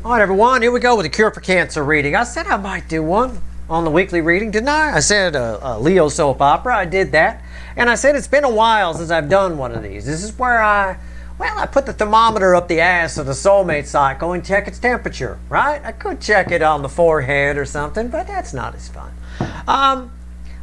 All right, everyone, here we go with the Cure for Cancer reading. I said I might do one on the weekly reading, didn't I? I said a Leo soap opera. I did that. And I said it's been a while since I've done one of these. This is where I put the thermometer up the ass of the soulmate cycle and check its temperature, right? I could check it on the forehead or something, but that's not as fun.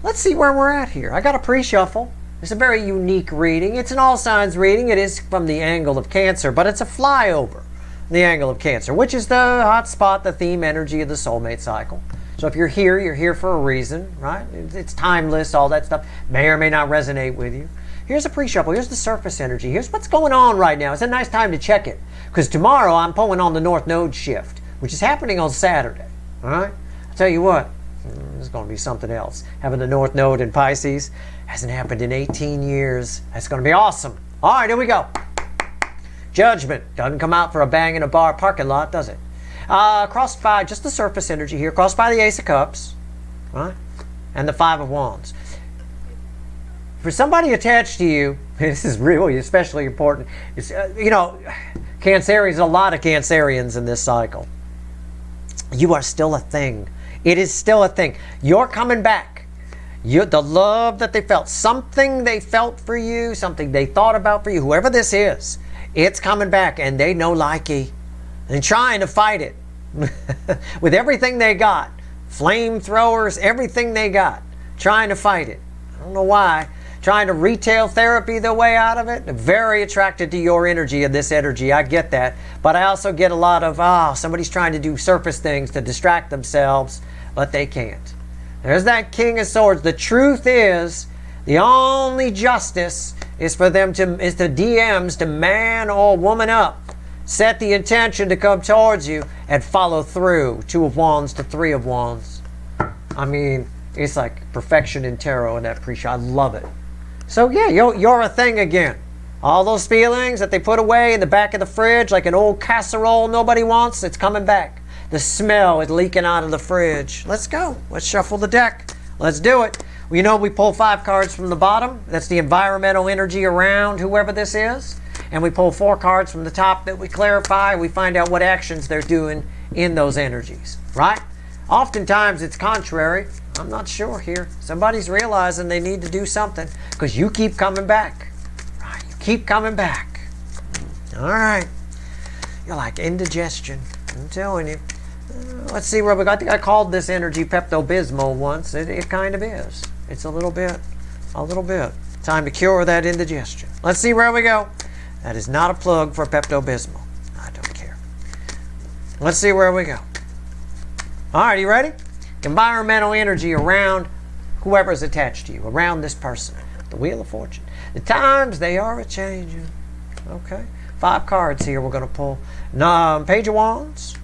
Let's see where we're at here. I got a pre-shuffle. It's a very unique reading. It's an all signs reading. It is from the angle of Cancer, but it's a flyover. The angle of Cancer, which is the hot spot, the theme energy of the soulmate cycle. So if you're here for a reason, right? It's timeless, all that stuff may or may not resonate with you. Here's a pre-shuffle. Here's the surface energy. Here's what's going on right now. It's a nice time to check it, because tomorrow I'm pulling on the North Node shift, which is happening on Saturday. All right? I'll tell you what, there's going to be something else. Having the North Node in Pisces hasn't happened in 18 years. That's going to be awesome. All right, here we go. Judgment doesn't come out for a bang in a bar parking lot, does it? Crossed by just the surface energy here, crossed by the Ace of Cups, right? And the Five of Wands. For somebody attached to you, this is really especially important. It's, Cancerians, a lot of Cancerians in this cycle. You are still a thing. It is still a thing. You're coming back. The love that they felt, something they felt for you, something they thought about for you, whoever this is, it's coming back, and they know likey. And trying to fight it with everything they got. Flamethrowers, everything they got. Trying to fight it. I don't know why. Trying to retail therapy their way out of it. Very attracted to your energy and this energy. I get that. But I also get a lot of, somebody's trying to do surface things to distract themselves, but they can't. There's that King of Swords. The truth is, the only justice is for them is the DMs to man or woman up. Set the intention to come towards you and follow through. Two of Wands to Three of Wands. I mean, it's like perfection in tarot in that pre-show. I love it. So yeah, you're a thing again. All those feelings that they put away in the back of the fridge like an old casserole nobody wants, it's coming back. The smell is leaking out of the fridge. Let's go. Let's shuffle the deck. Let's do it. Well, we pull 5 cards from the bottom. That's the environmental energy around whoever this is. And we pull 4 cards from the top that we clarify. We find out what actions they're doing in those energies, right? Oftentimes it's contrary. I'm not sure here. Somebody's realizing they need to do something because you keep coming back. Right? You keep coming back. All right. You're like indigestion. I'm telling you. Let's see where we got. I think I called this energy Pepto-Bismol once. It kind of is. It's a little bit. Time to cure that indigestion. Let's see where we go. That is not a plug for Pepto-Bismol. I don't care. Let's see where we go. All right, you ready? Environmental energy around whoever's attached to you, around this person. The Wheel of Fortune. The times, they are a-changing. Okay. 5 cards here we're going to pull. Page of Wands.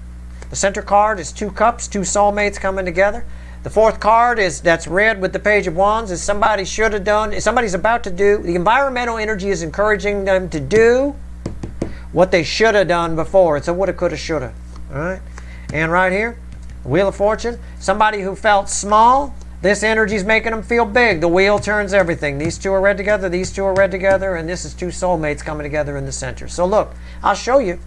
The center card is 2 cups, 2 soulmates coming together. The 4th card that's red with the Page of Wands is somebody should have done, somebody's about to do. The environmental energy is encouraging them to do what they should have done before. It's a woulda, coulda, shoulda. All right? And right here, the Wheel of Fortune, somebody who felt small, this energy is making them feel big. The wheel turns everything. These 2 are red together, these 2 are red together, and this is 2 soulmates coming together in the center. So look, I'll show you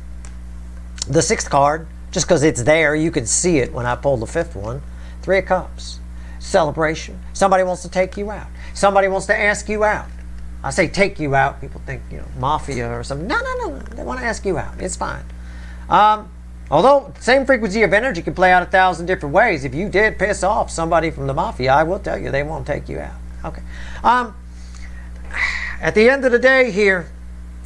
the 6th card. Just because it's there, you can see it when I pull the 5th one. 3 of Cups. Celebration. Somebody wants to take you out. Somebody wants to ask you out. I say take you out. People think, mafia or something. No. They want to ask you out. It's fine. Although, same frequency of energy can play out 1,000 different ways. If you did piss off somebody from the mafia, I will tell you they won't take you out. Okay. At the end of the day here,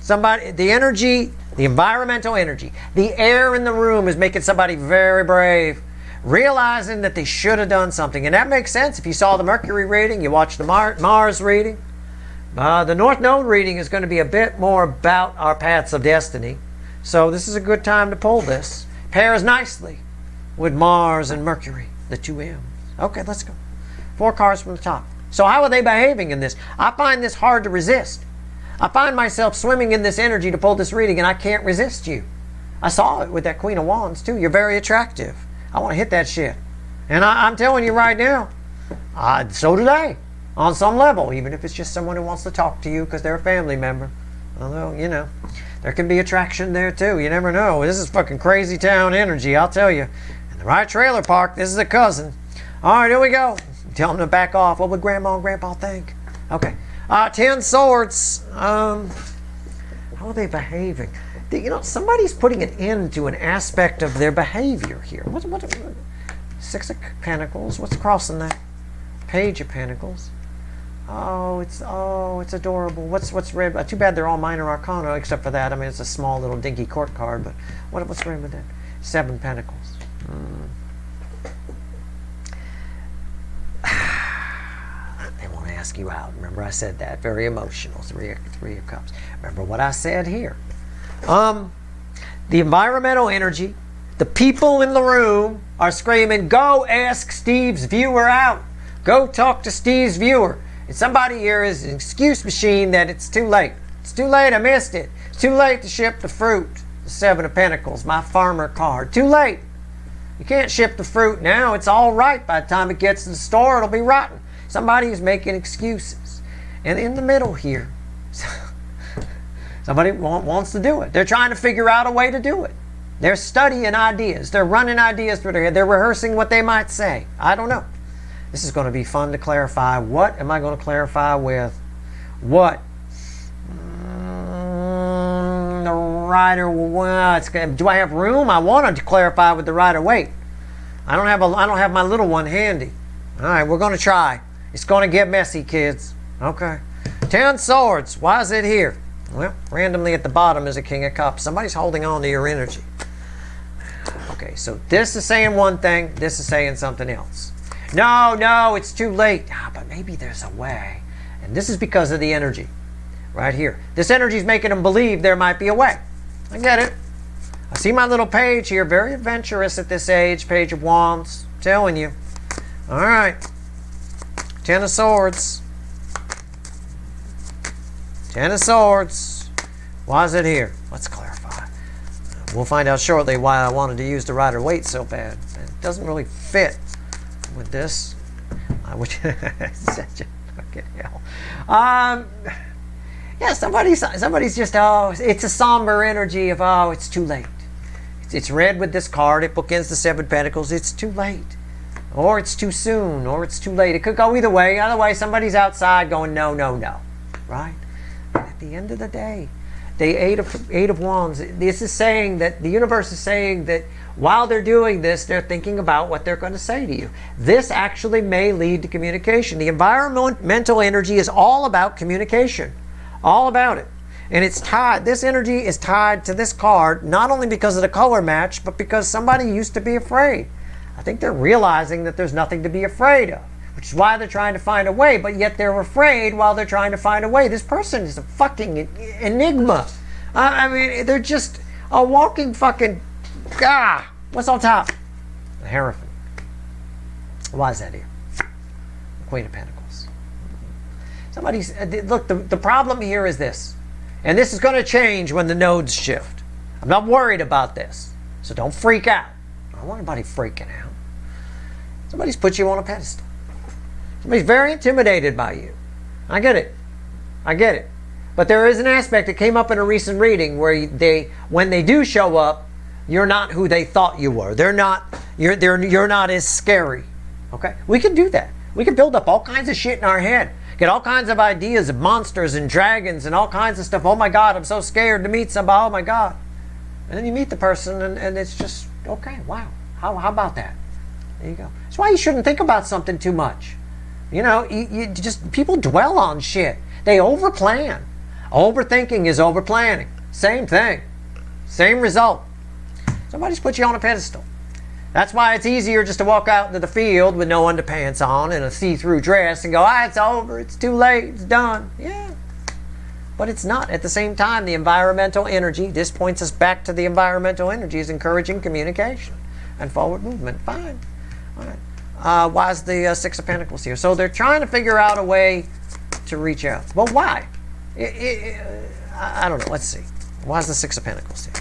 the energy, the environmental energy, the air in the room is making somebody very brave, realizing that they should have done something. And that makes sense. If you saw the Mercury reading, you watched the Mars reading. The North Node reading is going to be a bit more about our paths of destiny. So this is a good time to pull this. Pairs nicely with Mars and Mercury, the 2 M's. Okay, let's go. 4 cards from the top. So how are they behaving in this? I find this hard to resist. I find myself swimming in this energy to pull this reading, and I can't resist you. I saw it with that Queen of Wands, too. You're very attractive. I want to hit that shit. And I'm telling you right now, so do they, on some level, even if it's just someone who wants to talk to you because they're a family member. Although, There can be attraction there too. You never know. This is fucking crazy town energy, I'll tell you. In the right trailer park, this is a cousin. All right, here we go. Tell them to back off. What would Grandma and Grandpa think? Okay. 10 swords. How are they behaving? You know, somebody's putting an end to an aspect of their behavior here. What 6 of Pentacles. What's crossing that? Page of Pentacles. Oh, it's adorable. What's red? Too bad they're all minor arcana, except for that. I mean, it's a small little dinky court card, but what's red with that? 7 Pentacles. They want to ask you out. Remember I said that. Very emotional. Three of Cups. Remember what I said here. The environmental energy, the people in the room are screaming, go ask Steve's viewer out. Go talk to Steve's viewer. And somebody here is an excuse machine that it's too late. It's too late, I missed it. It's too late to ship the fruit. The 7 of Pentacles, my farmer card. Too late. You can't ship the fruit now. It's all right. By the time it gets to the store, it'll be rotten. Somebody is making excuses. And in the middle here, somebody wants to do it. They're trying to figure out a way to do it. They're studying ideas. They're running ideas through their head. They're rehearsing what they might say. I don't know. This is going to be fun to clarify. What am I going to clarify with? What? The rider. Well, do I have room? I wanted to clarify with the rider. Wait, I don't have my little one handy. All right, we're going to try. It's going to get messy, kids. Okay. 10 swords. Why is it here? Well, randomly at the bottom is a King of Cups. Somebody's holding on to your energy. Okay, so this is saying one thing. This is saying something else. No, it's too late. But maybe there's a way. And this is because of the energy. Right here. This energy is making them believe there might be a way. I get it. I see my little page here. Very adventurous at this age. Page of Wands. I'm telling you. All right. 10 of Swords. 10 of Swords. Why is it here? Let's clarify. We'll find out shortly why I wanted to use the Rider Waite so bad. It doesn't really fit with this. Such a fucking hell. Yeah, somebody's just, it's a somber energy of, it's too late. It's red with this card. It bookends the 7 Pentacles. It's too late. Or it's too soon. Or it's too late. It could go either way. Otherwise, somebody's outside going, no. Right? But at the end of the day, the 8 of Wands, this is saying that the universe is saying that while they're doing this, they're thinking about what they're going to say to you. This actually may lead to communication. The environmental energy is all about communication. All about it. And it's tied, this energy is tied to this card, not only because of the color match, but because somebody used to be afraid. I think they're realizing that there's nothing to be afraid of, which is why they're trying to find a way, but yet they're afraid while they're trying to find a way. This person is a fucking enigma. I mean, they're just a walking fucking, what's on top? The Hierophant. Why is that here? The Queen of Pentacles. Look, the problem here is this, and this is going to change when the nodes shift. I'm not worried about this, so don't freak out. I don't want anybody freaking out. Somebody's put you on a pedestal. Somebody's very intimidated by you. I get it. But there is an aspect that came up in a recent reading where when they do show up, you're not who they thought you were. You're not as scary. Okay? We can do that. We can build up all kinds of shit in our head. Get all kinds of ideas of monsters and dragons and all kinds of stuff. Oh my God, I'm so scared to meet somebody. Oh my God. And then you meet the person and it's just, okay, wow. How about that? There you go. That's why you shouldn't think about something too much. You know, you just, people dwell on shit. They overplan. Overthinking is overplanning. Same thing. Same result. Somebody's put you on a pedestal. That's why it's easier just to walk out into the field with no underpants on and a see-through dress and go, it's over, it's too late, it's done. Yeah. But it's not. At the same time, the environmental energy, this points us back to the environmental energy, is encouraging communication and forward movement. Fine. All right. Why is the 6 of Pentacles here? So they're trying to figure out a way to reach out. Well, why? I don't know. Let's see. Why is the 6 of Pentacles here?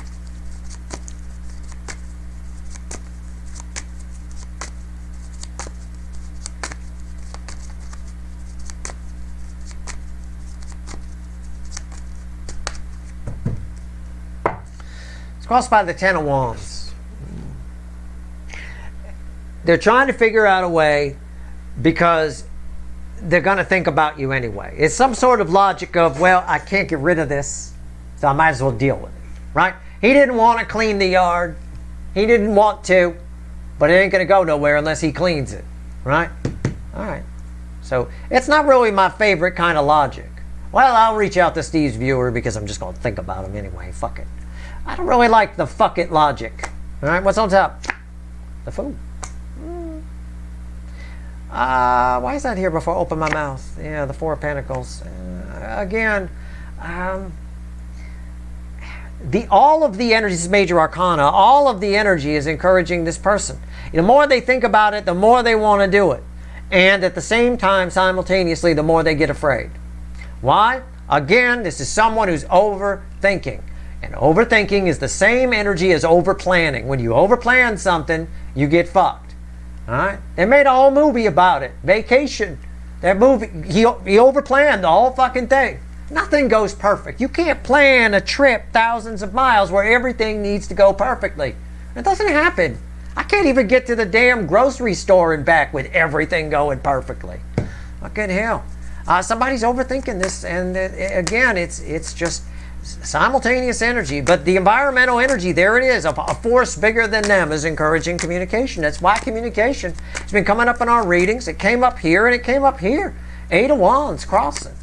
It's crossed by the Ten of Wands. They're trying to figure out a way because they're going to think about you anyway. It's some sort of logic of, well, I can't get rid of this, so I might as well deal with it, right? He didn't want to clean the yard. He didn't want to, but it ain't going to go nowhere unless he cleans it, right? All right. So it's not really my favorite kind of logic. Well, I'll reach out to Steve's viewer because I'm just going to think about him anyway. Fuck it. I don't really like the fuck it logic. All right, what's on top? The Fool. Why is that here before I open my mouth? Yeah, the Four of Pentacles. Again, all of the energy, this is major arcana, all of the energy is encouraging this person. The more they think about it, the more they want to do it. And at the same time, simultaneously, the more they get afraid. Why? Again, this is someone who's overthinking. And overthinking is the same energy as overplanning. When you overplan something, you get fucked. All right? They made a whole movie about it. Vacation. That movie, he overplanned the whole fucking thing. Nothing goes perfect. You can't plan a trip thousands of miles where everything needs to go perfectly. It doesn't happen. I can't even get to the damn grocery store and back with everything going perfectly. Fucking hell. Somebody's overthinking this, and again, it's just simultaneous energy. But the environmental energy, there it is. A force bigger than them is encouraging communication. That's why communication has been coming up in our readings. It came up here and it came up here. Eight of Wands crossing.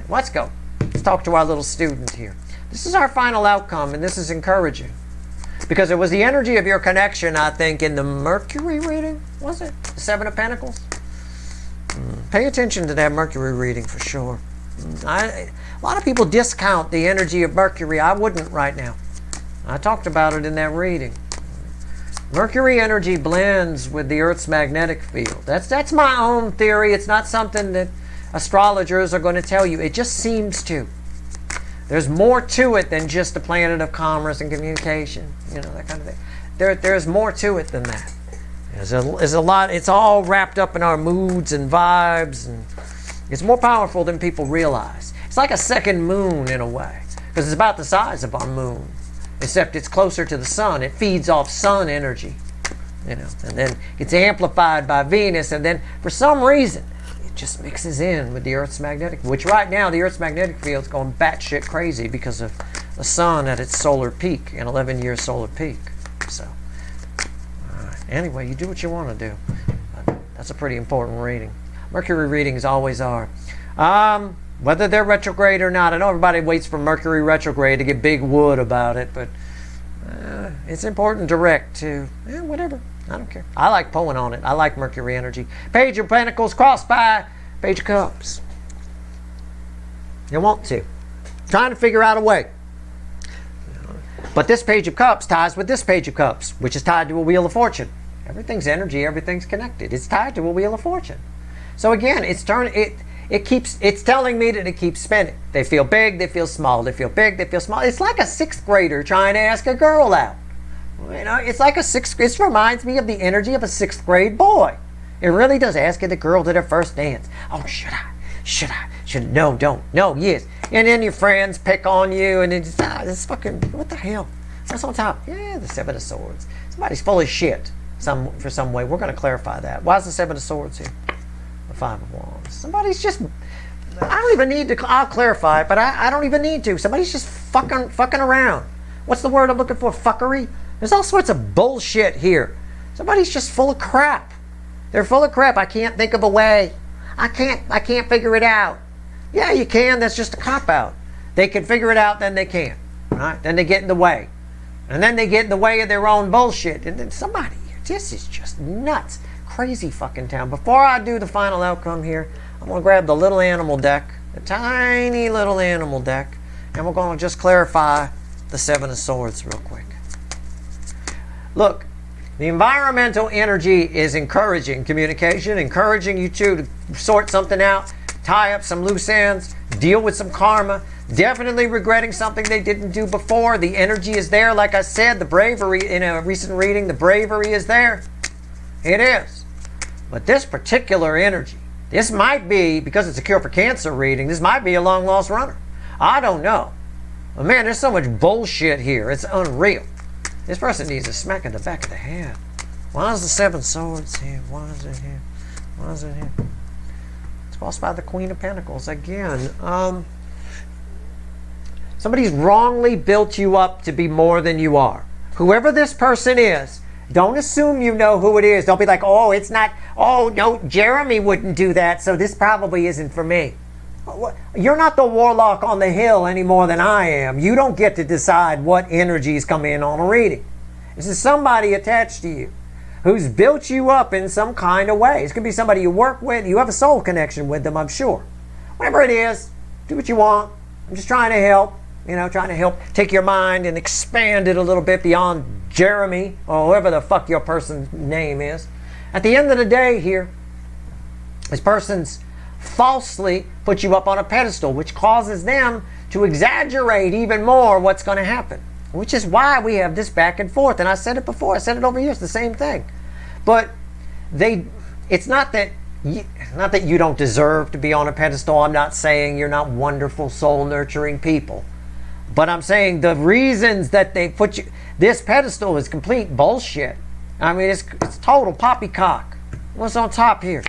Let's go. Let's talk to our little student here. This is our final outcome, and this is encouraging. Because it was the energy of your connection, I think, in the Mercury reading, was it? The Seven of Pentacles? Pay attention to that Mercury reading for sure. A lot of people discount the energy of Mercury. I wouldn't right now. I talked about it in that reading. Mercury energy blends with the Earth's magnetic field. That's my own theory. It's not something that astrologers are going to tell you. It just seems to. There's more to it than just the planet of commerce and communication. You know, that kind of thing. There's more to it than that. There's a lot. It's all wrapped up in our moods and vibes, and it's more powerful than people realize. It's like a second moon in a way, because it's about the size of our moon, except it's closer to the sun. It feeds off sun energy, you know, and then it's amplified by Venus, and then for some reason it just mixes in with the Earth's magnetic, which right now the Earth's magnetic field is going batshit crazy because of the sun at its solar peak, an 11-year solar peak. So. Anyway, you do what you want to do. That's a pretty important reading. Mercury readings always are. Whether they're retrograde or not, I know everybody waits for Mercury retrograde to get big wood about it, but it's important direct to, whatever. I don't care. I like pulling on it. I like Mercury energy. Page of Pentacles crossed by Page of Cups. You want to. Trying to figure out a way. But this Page of Cups ties with this Page of Cups, which is tied to a Wheel of Fortune. Everything's energy, everything's connected. It's tied to a Wheel of Fortune. So again, it's telling me that it keeps spinning. They feel big, they feel small. They feel big, they feel small. It's like a 6th grader trying to ask a girl out. You know, it's like it reminds me of the energy of a 6th grade boy. It really does. Asking the girl to their first dance. Oh, should I? No, don't. No, yes. And then your friends pick on you, and it's fucking, what the hell? What's on top? Yeah, the Seven of Swords. Somebody's full of shit for some way. We're going to clarify that. Why is the Seven of Swords here? The Five of Wands. Somebody's just, I don't even need to, I'll clarify it, but I don't even need to. Somebody's just fucking around. What's the word I'm looking for? Fuckery? There's all sorts of bullshit here. Somebody's just full of crap. They're full of crap. I can't think of a way. I can't figure it out. Yeah, you can. That's just a cop-out. They can figure it out, then they can't. Right? Then they get in the way. And then they get in the way of their own bullshit. And then somebody, this is just nuts. Crazy fucking town. Before I do the final outcome here, I'm going to grab the little animal deck, the tiny little animal deck, and we're going to just clarify the Seven of Swords real quick. Look, the environmental energy is encouraging communication, encouraging you two to sort something out, tie up some loose ends, deal with some karma, definitely regretting something they didn't do before. The energy is there. Like I said, the bravery in a recent reading, the bravery is there. It is. But this particular energy, this might be, because it's a Cure for Cancer reading, this might be a long lost runner. I don't know. Oh, man, there's so much bullshit here. It's unreal. This person needs a smack in the back of the head. Why is the 7 Swords here? Why is it here? Why is it here? It's crossed by the Queen of Pentacles again. Somebody's wrongly built you up to be more than you are. Whoever this person is, don't assume you know who it is. Don't be like, oh, it's not, oh, no, Jeremy wouldn't do that, so this probably isn't for me. You're not the warlock on the hill any more than I am. You don't get to decide what energies come in on a reading. This is somebody attached to you who's built you up in some kind of way. It's going to be somebody you work with. You have a soul connection with them, I'm sure. Whatever it is, do what you want. I'm just trying to help. You know, trying to help take your mind and expand it a little bit beyond Jeremy or whoever the fuck your person's name is. At the end of the day here, this person's falsely put you up on a pedestal, which causes them to exaggerate even more what's going to happen, which is why we have this back and forth. And I said it before, I said it over here, it's the same thing. But it's not that you don't deserve to be on a pedestal. I'm not saying you're not wonderful, soul nurturing people. But I'm saying the reasons that they put you, this pedestal is complete bullshit. I mean, it's total poppycock. What's on top here?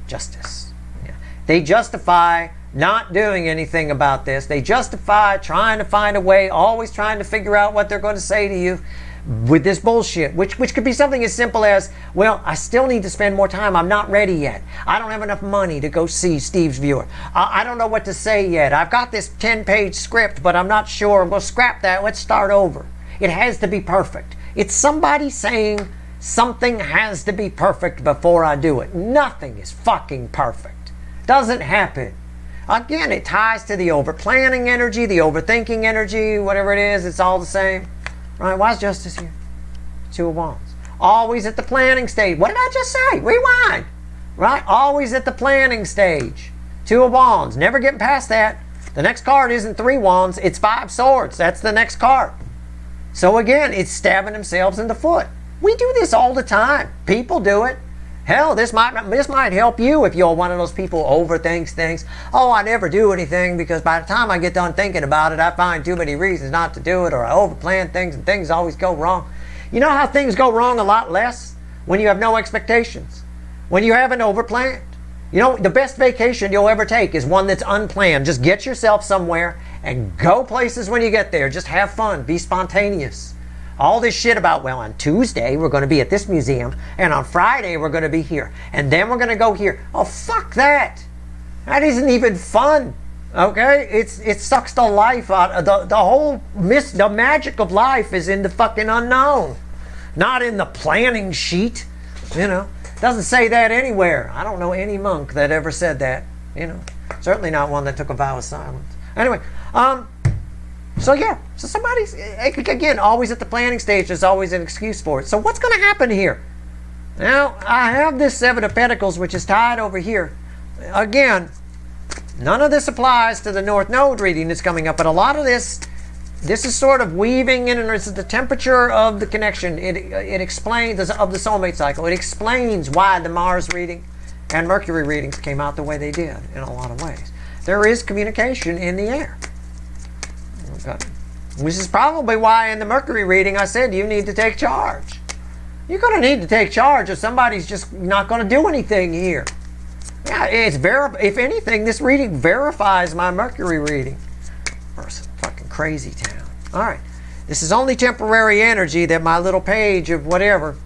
Justice. Yeah. They justify not doing anything about this. They justify trying to find a way, always trying to figure out what they're going to say to you with this bullshit, which could be something as simple as, well, I still need to spend more time. I'm not ready yet. I don't have enough money to go see Steve's viewer. I don't know what to say yet. I've got this 10-page script, but I'm not sure. I'm going to scrap that. Let's start over. It has to be perfect. It's somebody saying something has to be perfect before I do it. Nothing is fucking perfect. Doesn't happen. Again, it ties to the over-planning energy, the overthinking energy, whatever it is, it's all the same. Right? Why is Justice here? 2 of Wands. Always at the planning stage. What did I just say? Rewind. Right? Always at the planning stage. 2 of Wands. Never getting past that. The next card isn't 3 Wands. It's 5 Swords. That's the next card. So again, it's stabbing themselves in the foot. We do this all the time. People do it. Hell, this might help you if you're one of those people who overthinks things. Oh, I never do anything because by the time I get done thinking about it, I find too many reasons not to do it, or I overplan things and things always go wrong. You know how things go wrong a lot less? When you have no expectations. When you haven't overplanned. You know, the best vacation you'll ever take is one that's unplanned. Just get yourself somewhere and go places when you get there. Just have fun. Be spontaneous. All this shit about, well, on Tuesday we're going to be at this museum, and on Friday we're going to be here, and then we're going to go here. Oh, fuck that. That isn't even fun. Okay? It sucks the life out of the magic of life is in the fucking unknown. Not in the planning sheet. You know. Doesn't say that anywhere. I don't know any monk that ever said that. You know. Certainly not one that took a vow of silence. Anyway, so yeah, so somebody's, again, always at the planning stage, there's always an excuse for it. So what's going to happen here? Now, I have this 7 of Pentacles, which is tied over here. Again, none of this applies to the North Node reading that's coming up, but a lot of this is sort of weaving in, and this is the temperature of the connection. It explains, of the soulmate cycle, it explains why the Mars reading and Mercury readings came out the way they did in a lot of ways. There is communication in the air. Okay. Which is probably why in the Mercury reading I said you need to take charge. You're going to need to take charge if somebody's just not going to do anything here. Yeah, if anything, this reading verifies my Mercury reading. Person, fucking crazy town. All right. This is only temporary energy that my little page of whatever,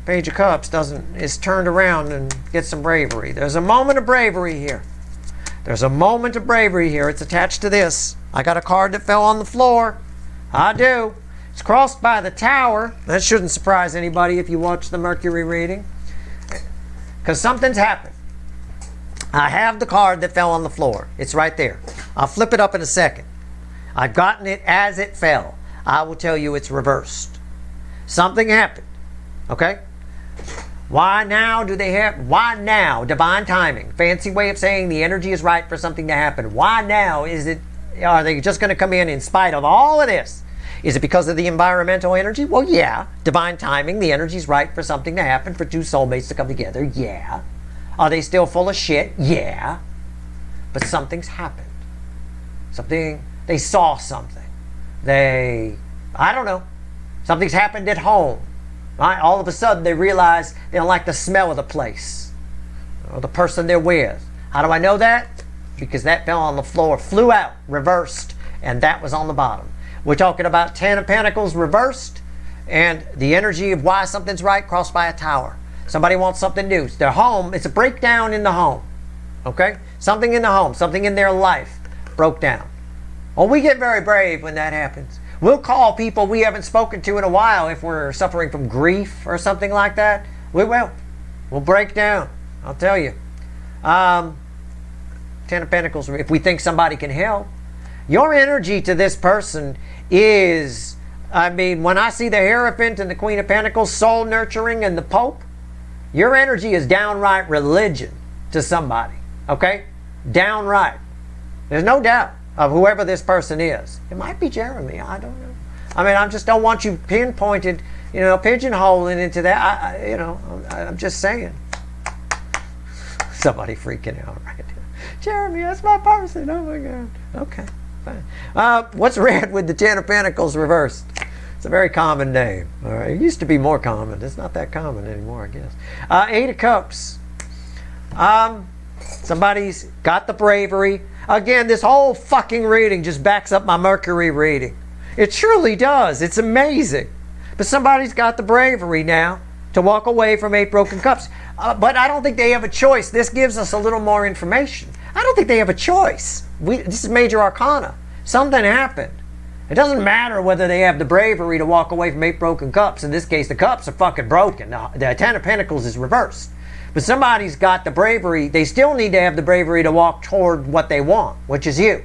Page of Cups, is turned around and gets some bravery. There's a moment of bravery here. There's a moment of bravery here. It's attached to this. I got a card that fell on the floor. I do. It's crossed by the Tower. That shouldn't surprise anybody if you watch the Mercury reading. Because something's happened. I have the card that fell on the floor. It's right there. I'll flip it up in a second. I've gotten it as it fell. I will tell you it's reversed. Something happened. Okay? Why now? Why now? Divine timing. Fancy way of saying the energy is right for something to happen. Why now? Are they just going to come in spite of all of this? Is it because of the environmental energy? Well, yeah. Divine timing. The energy's right for something to happen, for 2 soulmates to come together. Yeah. Are they still full of shit? Yeah. But something's happened. Something They saw something. I don't know, something's happened at home. Right? All of a sudden they realize they don't like the smell of the place or the person they're with. How do I know that? Because that fell on the floor, flew out, reversed, and that was on the bottom. We're talking about 10 of Pentacles reversed, and the energy of why something's right crossed by a tower. Somebody wants something new. It's their home. It's a breakdown in the home. Okay? Something in the home, something in their life broke down. Well, we get very brave when that happens. We'll call people we haven't spoken to in a while if we're suffering from grief or something like that. We will. We'll break down. I'll tell you. 10 of Pentacles, if we think somebody can help. Your energy to this person is, I mean, when I see the Hierophant and the Queen of Pentacles, soul nurturing, and the Pope, your energy is downright religion to somebody. Okay? Downright. There's no doubt of whoever this person is. It might be Jeremy. I don't know. I mean, I just don't want you pinpointed, pigeonholing into that. I'm just saying. Somebody freaking out right now. Jeremy, that's my person. Oh my God. Okay, fine. What's red with the 10 of Pentacles reversed? It's a very common name. All right. It used to be more common. It's not that common anymore, I guess. 8 of Cups. Somebody's got the bravery. Again, this whole fucking reading just backs up my Mercury reading. It truly does. It's amazing. But somebody's got the bravery now to walk away from 8 broken cups. But I don't think they have a choice. This gives us a little more information. I don't think they have a choice. This is major arcana. Something happened. It doesn't matter whether they have the bravery to walk away from 8 broken cups. In this case, the cups are fucking broken. The 10 of Pentacles is reversed. But somebody's got the bravery. They still need to have the bravery to walk toward what they want, which is you.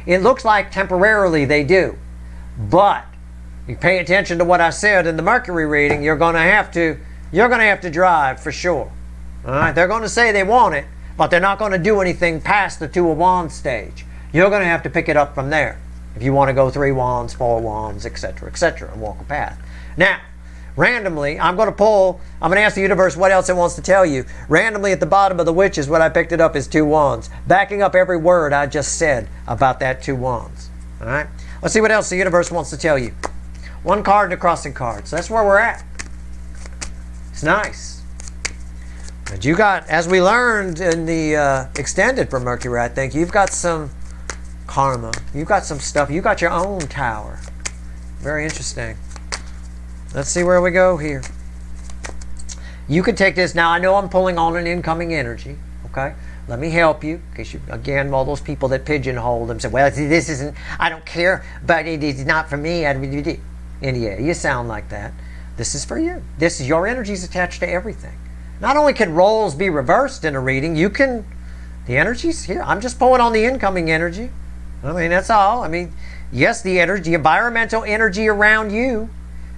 It looks like temporarily they do. But you pay attention to what I said in the Mercury reading, you're going to have to drive for sure. All right? They're going to say they want it, but they're not going to do anything past the 2 of Wands stage. You're going to have to pick it up from there if you want to go 3 wands, 4 wands, etc., and walk a path. Now, randomly, I'm going to ask the universe what else it wants to tell you. Randomly at the bottom of the Witches, what I picked it up is 2 wands, backing up every word I just said about that 2 wands. All right? Let's see what else the universe wants to tell you. 1 card and a crossing card. So that's where we're at. It's nice. And you got, as we learned in the extended for Mercury, I think, you've got some karma. You've got some stuff. You got your own tower. Very interesting. Let's see where we go here. You can take this. Now, I know I'm pulling on an incoming energy. Okay? Let me help you. Because, again, all those people that pigeonhole them say, well, this isn't, I don't care, but it is not for me. And yeah, you sound like that. This is for you. Your energy is attached to everything. Not only can roles be reversed in a reading, the energy's here. I'm just pulling on the incoming energy. I mean, that's all. I mean, yes, the environmental energy around you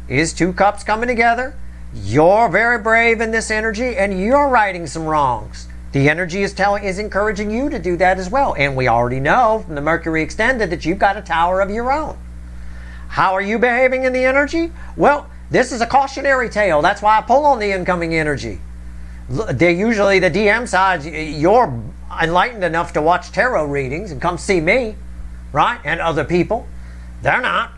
is 2 cups coming together. You're very brave in this energy, and you're righting some wrongs. The energy is encouraging you to do that as well. And we already know from the Mercury extended that you've got a tower of your own. How are you behaving in the energy? Well, this is a cautionary tale. That's why I pull on the incoming energy. They're usually the DM side. You're enlightened enough to watch tarot readings and come see me, right? And other people. They're not.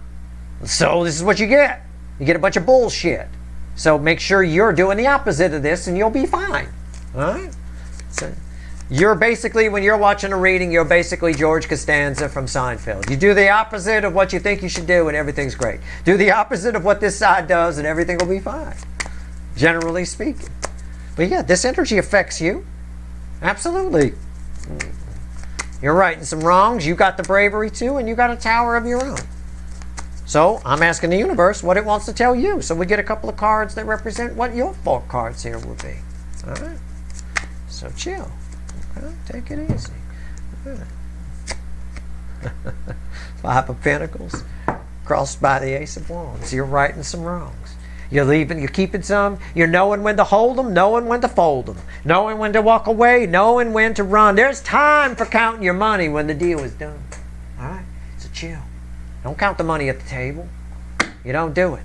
So this is what you get. You get a bunch of bullshit. So make sure you're doing the opposite of this and you'll be fine. All right? So you're basically, when you're watching a reading, you're basically George Costanza from Seinfeld. You do the opposite of what you think you should do and everything's great. Do the opposite of what this side does and everything will be fine. Generally speaking. But yeah, this energy affects you. Absolutely. You're righting some wrongs. You got the bravery too, and you got a tower of your own. So I'm asking the universe what it wants to tell you. So we get a couple of cards that represent what your 4 cards here will be. All right. So chill. Okay. Take it easy. All right. 5 of Pentacles crossed by the Ace of Wands. You're righting some wrongs. You're leaving, you're keeping some. You're knowing when to hold them, knowing when to fold them, knowing when to walk away, knowing when to run. There's time for counting your money when the deal is done. All right? So chill. Don't count the money at the table. You don't do it.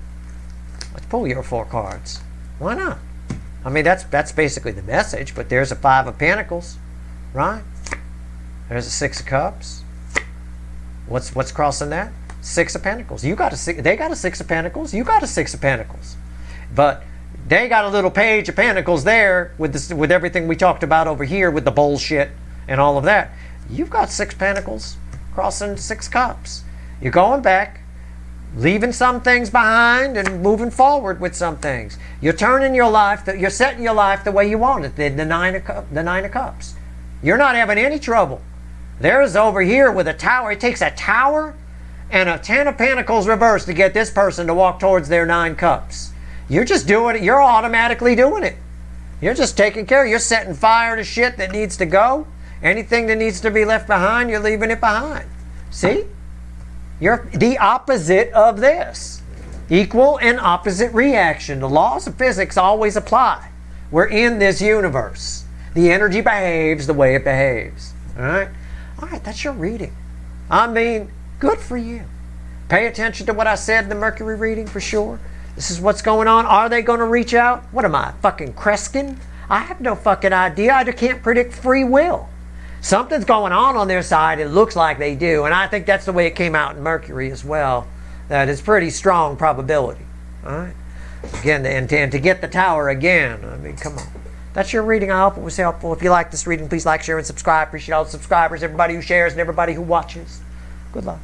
Let's pull your 4 cards. Why not? I mean, that's basically the message, but there's a 5 of Pentacles, right? There's a 6 of Cups. What's crossing that? Six of Pentacles. You got a six. They got a Six of Pentacles. You got a Six of Pentacles. But they got a little Page of Pentacles there with this, with everything we talked about over here with the bullshit and all of that. You've got Six Pentacles crossing Six Cups. You're going back, leaving some things behind and moving forward with some things. You're turning your life. You're setting your life the way you want it. The Nine of Cups. You're not having any trouble. There's over here with a Tower. It takes a Tower and a Ten of Pentacles reversed to get this person to walk towards their Nine Cups. You're just doing it. You're automatically doing it. You're just taking care. You're setting fire to shit that needs to go. Anything that needs to be left behind, you're leaving it behind. See? You're the opposite of this. Equal and opposite reaction. The laws of physics always apply. We're in this universe. The energy behaves the way it behaves. All right? All right, that's your reading. I mean, good for you. Pay attention to what I said in the Mercury reading for sure. This is what's going on. Are they going to reach out? What am I, fucking Kreskin? I have no fucking idea. I can't predict free will. Something's going on their side. It looks like they do. And I think that's the way it came out in Mercury as well. That is pretty strong probability. All right? Again, and to get the Tower again. I mean, come on. That's your reading. I hope it was helpful. If you like this reading, please like, share, and subscribe. Appreciate all the subscribers, everybody who shares, and everybody who watches. Good luck.